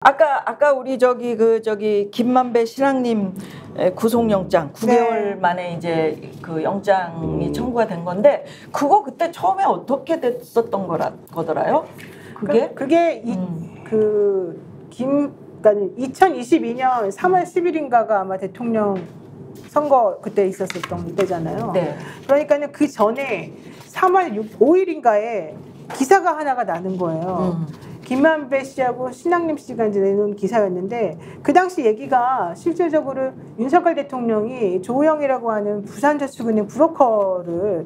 아까 우리 김만배 신앙님 구속영장 9개월 만에 이제 그 영장이 청구가 된 건데 그거 그때 처음에 어떻게 됐었던 거더라요? 그게? 그게 그러니까 2022년 3월 10일인가가 아마 대통령 선거 그때 있었던 때잖아요. 네. 그러니까는 그 전에 3월 5일인가에 기사가 하나가 나는 거예요. 김만배 씨하고 신앙림 씨가 이제 내놓은 기사였는데 그 당시 얘기가 실질적으로 윤석열 대통령이 조우영이라고 하는 부산저축은행 브로커를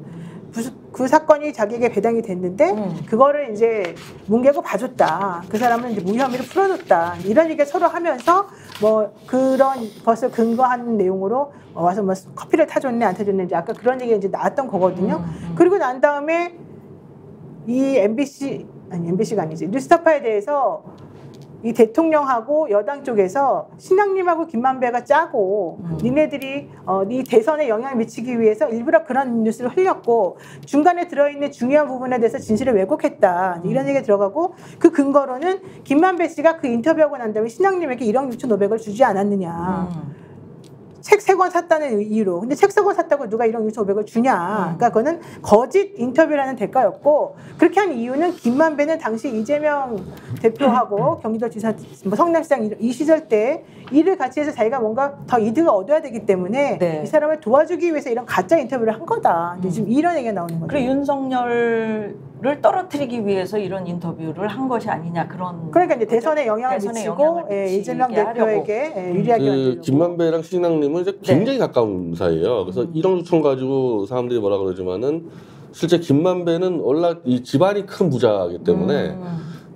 그 사건이 자기에게 배당이 됐는데 그거를 이제 뭉개고 봐줬다. 그 사람은 이제 무혐의로 풀어줬다. 이런 얘기를 서로 하면서 뭐 그런 것을 근거한 내용으로 와서 뭐 커피를 타줬네 안 타줬는지 아까 그런 얘기가 이제 나왔던 거거든요. 그리고 난 다음에 이 MBC가 아니지 뉴스타파에 대해서 이 대통령하고 여당 쪽에서 신앙님하고 김만배가 짜고 니네들이 이 대선에 영향을 미치기 위해서 일부러 그런 뉴스를 흘렸고 중간에 들어있는 중요한 부분에 대해서 진실을 왜곡했다 이런 얘기가 들어가고 그 근거로는 김만배 씨가 그 인터뷰하고 난 다음에 신앙님에게 1억 6,500을 주지 않았느냐 책 3권 샀다는 이유로. 근데 책 3권 샀다고 누가 1억 6,500을 주냐. 그러니까 그거는 거짓 인터뷰라는 대가였고 그렇게 한 이유는 김만배는 당시 이재명 대표하고 경기도지사 뭐 성남시장 이 시절 때 일을 같이 해서 자기가 뭔가 더 이득을 얻어야 되기 때문에 네. 이 사람을 도와주기 위해서 이런 가짜 인터뷰를 한 거다. 지금 이런 얘기가 나오는 거죠. 그래 윤석열을 떨어뜨리기 위해서 이런 인터뷰를 한 것이 아니냐 그런. 그러니까 이제 대선에 영향을 미치고 이재명 대표에게 유리하게 만들고. 김만배랑 신앙님은 이제 굉장히 네. 가까운 사이예요. 그래서 1억 6천 가지고 사람들이 뭐라 그러지만은 실제 김만배는 원래 이 집안이 큰 부자이기 때문에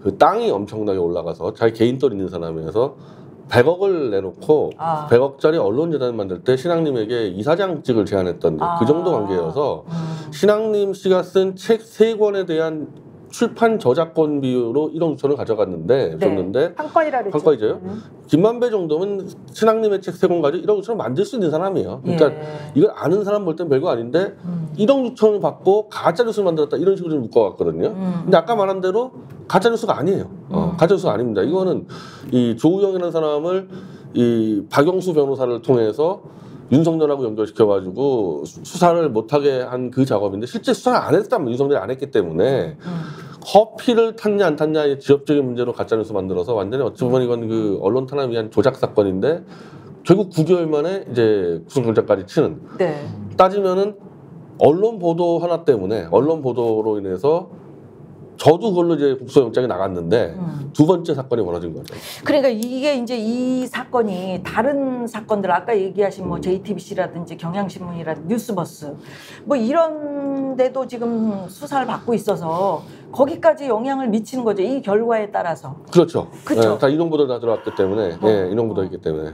그 땅이 엄청나게 올라가서 자기 개인 떨 있는 사람이어서 100억을 내놓고 100억짜리 언론재단을 만들 때 신앙님에게 이사장직을 제안했던 그 정도 관계여서 신앙님 씨가 쓴 책 3권에 대한 출판 저작권 비율로 1억 6천을 가져갔는데 줬는데 한 건이라 그랬죠. 한 건이죠. 김만배 정도면 신앙님의 책 3권 가지고 1억 6천을 만들 수 있는 사람이에요. 그러니까 이걸 아는 사람 볼 땐 별거 아닌데 1억 6천을 받고 가짜 뉴스를 만들었다 이런 식으로 좀 묶어갔거든요. 근데 아까 말한 대로 가짜 뉴스가 아니에요. 가짜 뉴스가 아닙니다. 이거는 이 조우영이라는 사람을 이 박영수 변호사를 통해서 윤석열하고 연결시켜가지고 수사를 못하게 한 그 작업인데 실제 수사를 안 했다면 윤석열이 안 했기 때문에 커피를 탔냐 안 탔냐의 지역적인 문제로 가짜뉴스 만들어서 완전히 어찌 보면 이건 그 언론 탄압을 위한 조작 사건인데 결국 9개월 만에 이제 구속영장까지 치는 네. 따지면은 언론 보도 하나 때문에 언론 보도로 인해서 저도 그걸로 이제 구속영장이 나갔는데 두 번째 사건이 벌어진 거죠. 그러니까 이게 이제 이 사건이 다른 사건들 아까 얘기하신 뭐 JTBC라든지 경향신문이라든지 뉴스버스 뭐 이런 데도 지금 수사를 받고 있어서 거기까지 영향을 미치는 거죠. 이 결과에 따라서. 그렇죠. 그렇죠. 네, 다 인용보도 다 들어왔기 때문에 네, 인용보도 있기 때문에.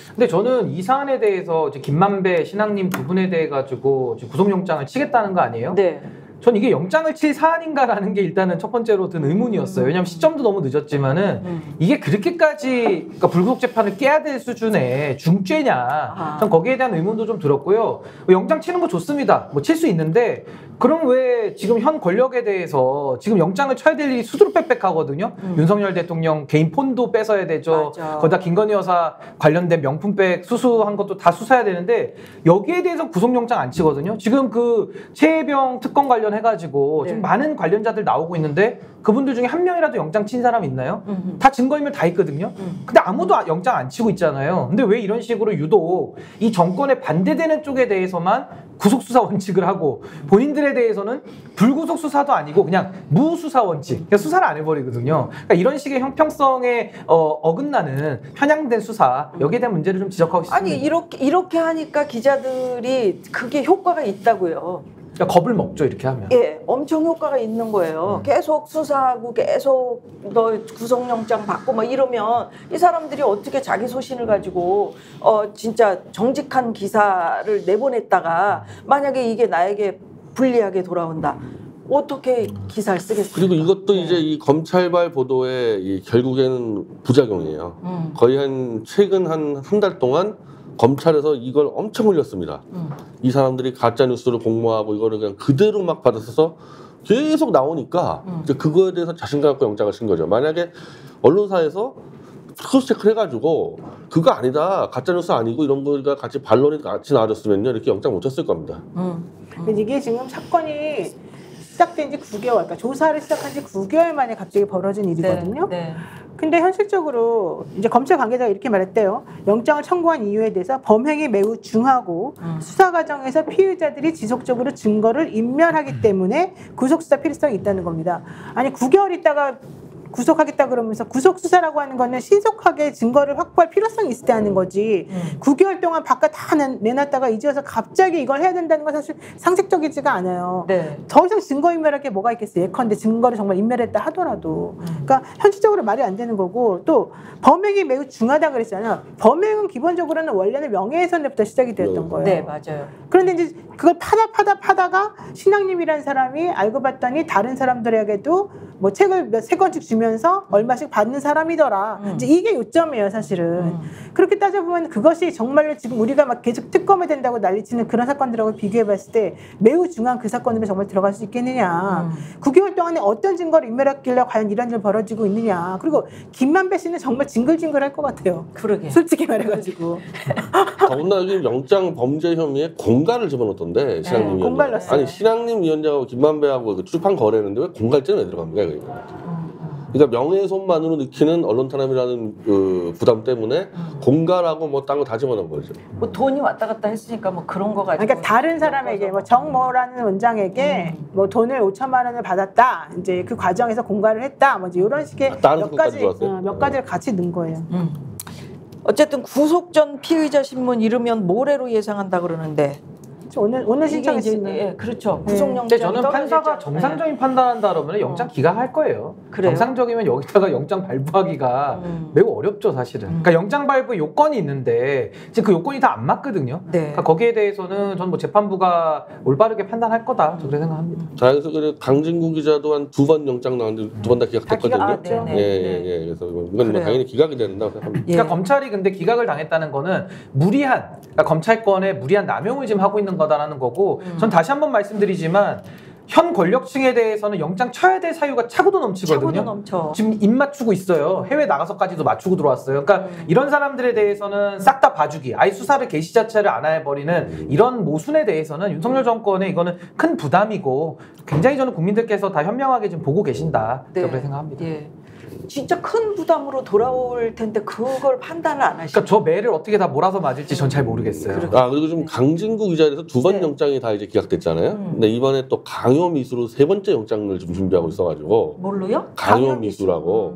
근데 저는 이 사안에 대해서 김만배 신앙님 두 분에 대해 가지고 구속영장을 치겠다는 거 아니에요? 네. 전 이게 영장을 칠 사안인가라는 게 일단은 첫 번째로 든 의문이었어요. 왜냐하면 시점도 너무 늦었지만은 이게 그렇게까지 그러니까 불구속 재판을 깨야 될 수준의 중죄냐? 전 거기에 대한 의문도 좀 들었고요. 영장 치는 거 좋습니다. 뭐 칠 수 있는데 그럼 왜 지금 현 권력에 대해서 지금 영장을 쳐야 될 일이 수두룩빽빽하거든요. 윤석열 대통령 개인 폰도 뺏어야 되죠. 거기다 김건희 여사 관련된 명품백 수수한 것도 다 수사해야 되는데 여기에 대해서 구속영장 안 치거든요. 지금 그 최혜병 특검 관련해가지고 지금 많은 관련자들 나오고 있는데 그분들 중에 한 명이라도 영장 친 사람 있나요? 다 증거인멸 다 있거든요. 근데 아무도 영장 안 치고 있잖아요. 근데 왜 이런 식으로 유독 이 정권에 반대되는 쪽에 대해서만 구속수사 원칙을 하고 본인들에 대해서는 불구속 수사도 아니고 그냥 무수사 원칙, 그냥 수사를 안 해버리거든요. 그러니까 이런 식의 형평성에 어긋나는 편향된 수사 여기에 대한 문제를 좀 지적하고 싶습니다. 아니 이렇게 하니까 기자들이 그게 효과가 있다고요. 그러니까 겁을 먹죠 이렇게 하면. 예, 엄청 효과가 있는 거예요. 계속 수사하고 계속 너 구속영장 받고 막 이러면 이 사람들이 어떻게 자기 소신을 가지고 진짜 정직한 기사를 내보냈다가 만약에 이게 나에게 불리하게 돌아온다. 어떻게 기사를 쓰겠습니까? 그리고 이것도 이제 이 검찰발 보도의 결국에는 부작용이에요. 거의 최근 한 달 동안 검찰에서 이걸 엄청 올렸습니다. 이 사람들이 가짜 뉴스를 공모하고 이거를 그냥 그대로 막 받아서 계속 나오니까 이제 그거에 대해서 자신감 갖고 영장을 쓴 거죠. 만약에 언론사에서 크로스 체크를 해가지고 그거 아니다, 가짜뉴스 아니고 이런 거가 같이 반론이 같이 나와줬으면요 이렇게 영장 못 쳤을 겁니다. 근데 이게 지금 사건이 시작된 지 9개월, 그러니까 조사를 시작한 지 9개월 만에 갑자기 벌어진 일이거든요. 네. 근데 현실적으로 이제 검찰 관계자가 이렇게 말했대요. 영장을 청구한 이유에 대해서 범행이 매우 중하고 수사 과정에서 피의자들이 지속적으로 증거를 인멸하기 때문에 구속 수사 필요성이 있다는 겁니다. 아니 9개월 있다가 구속하겠다 그러면서 구속 수사라고 하는 거는 신속하게 증거를 확보할 필요성이 있을 때 하는 거지. 9개월 동안 바깥 다 내놨다가 이제 와서 갑자기 이걸 해야 된다는 건 사실 상식적이지가 않아요. 네. 더 이상 증거 인멸할 게 뭐가 있겠어요. 예컨대 증거를 정말 인멸했다 하더라도. 그러니까 현실적으로 말이 안 되는 거고 또 범행이 매우 중하다 그랬잖아요. 범행은 기본적으로는 원래는 명예훼손부터 시작이 되었던 거예요. 네, 맞아요. 그런데 이제 그걸 파다가 신앙님이라는 사람이 알고 봤더니 다른 사람들에게도 뭐 책을 세 권씩 주면서 얼마씩 받는 사람이더라. 이제 이게 요점이에요, 사실은. 그렇게 따져보면 그것이 정말로 지금 우리가 막 계속 특검이 된다고 난리치는 그런 사건들하고 비교해봤을 때 매우 중요한 그 사건으로 정말 들어갈 수 있겠느냐. 9개월 동안에 어떤 증거를 인멸했길래 과연 이런 일 벌어지고 있느냐. 그리고 김만배 씨는 정말 징글징글할 것 같아요. 그러게. 솔직히 말해가지고. 더군다나 지금 영장 범죄 혐의에 공갈을 집어넣었던데 신앙님 위원장. 공갈 넣었어요. 아니 신앙님 위원장하고 김만배하고 그 출판 거래했는데 왜 공갈죄는 왜 들어갑니까? 그러니까 명예훼손만으로 느끼는 언론 탄압이라는 그 부담 때문에 공갈하고 뭐 딴 거 다 집어넣은 거죠. 뭐 돈이 왔다 갔다 했으니까 뭐 그런 거 가지고. 그러니까 다른 사람에게 뭐 정모라는 원장에게 뭐 돈을 5천만 원을 받았다. 이제 그 과정에서 공갈을 했다. 뭐 이제 이런 식의 다른 몇 가지 사건까지 몇 가지를 같이 넣은 거예요. 어쨌든 구속 전 피의자 신문 이르면 모레로 예상한다 그러는데. 오늘 신청했어요. 예, 그렇죠. 네. 구속영장. 근데 저는 판사가 정상적인 판단한다 그러면 영장 기각할 거예요. 그래요? 정상적이면 여기다가 영장 발부하기가 매우 어렵죠, 사실은. 그러니까 영장 발부 요건이 있는데 지금 그 요건이 다 안 맞거든요. 네. 그러니까 거기에 대해서는 전 뭐 재판부가 올바르게 판단할 거다, 저 그렇게 생각합니다. 자, 그래서 그 강진구 기자도 한 2번 영장 나왔는데 2번 다 기각됐거든요. 아, 네네. 예. 그래서 이건 뭐 그래요. 당연히 기각이 된다고 생각합니다. 예. 그러니까 검찰이 근데 기각을 당했다는 거는 무리한, 그러니까 검찰권의 무리한 남용을 지금 하고 있는 거다라는 거고, 전 다시 한번 말씀드리지만 현 권력층에 대해서는 영장 쳐야 될 사유가 차고도 넘치거든요. 차고도 넘쳐. 지금 입 맞추고 있어요. 해외 나가서까지도 맞추고 들어왔어요. 그러니까 이런 사람들에 대해서는 싹 다 봐주기, 아예 수사를 개시 자체를 안 해버리는 이런 모순에 대해서는 윤석열 정권에 이거는 큰 부담이고 굉장히 저는 국민들께서 다 현명하게 지금 보고 계신다. 네. 그렇게 생각합니다. 예. 진짜 큰 부담으로 돌아올 텐데 그걸 판단을 안 하시죠. 그러니까 저 매를 어떻게 다 몰아서 맞을지 전 잘 모르겠어요. 그리고 좀 강진구 기자에 대해서 2번 네. 영장이 다 이제 기각됐잖아요. 근데 이번에 또 강요미수로 3번째 영장을 좀 준비하고 있어가지고 뭘로요? 강요미수라고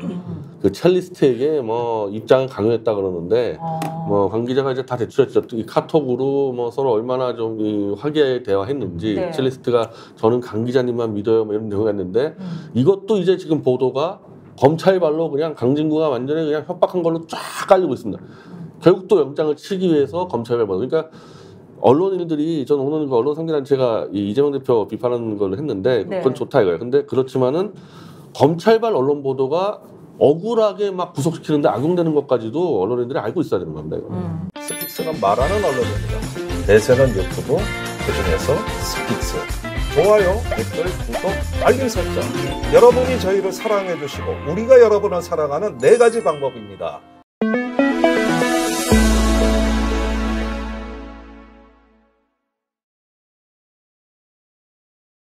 그 첼리스트에게 뭐 입장을 강요했다 그러는데 뭐 강 기자가 이제 다 대출했죠. 이 카톡으로 뭐 서로 얼마나 좀 이 화기애애 대화했는지 네. 첼리스트가 저는 강 기자님만 믿어요 뭐 이런 내용이 했는데 이것도 이제 지금 보도가 검찰 발로 그냥 강진구가 완전히 그냥 협박한 걸로 쫙 깔리고 있습니다. 결국 또 영장을 치기 위해서 검찰 발 그러니까 언론인들이 저는 오늘 그 언론 상대단체가 이재명 대표 비판하는 걸 했는데 그건 네. 좋다 이거예요. 근데 그렇지만은 검찰발 언론 보도가 억울하게 막 구속시키는데 악용되는 것까지도 언론인들이 알고 있어야 되는 겁니다. 이거. 스픽스는 말하는 언론입니다. 대세는 유튜브, 그중에서 스픽스. 좋아요, 댓글, 구독, 알림 설정. 여러분이 저희를 사랑해 주시고 우리가 여러분을 사랑하는 4가지 방법입니다.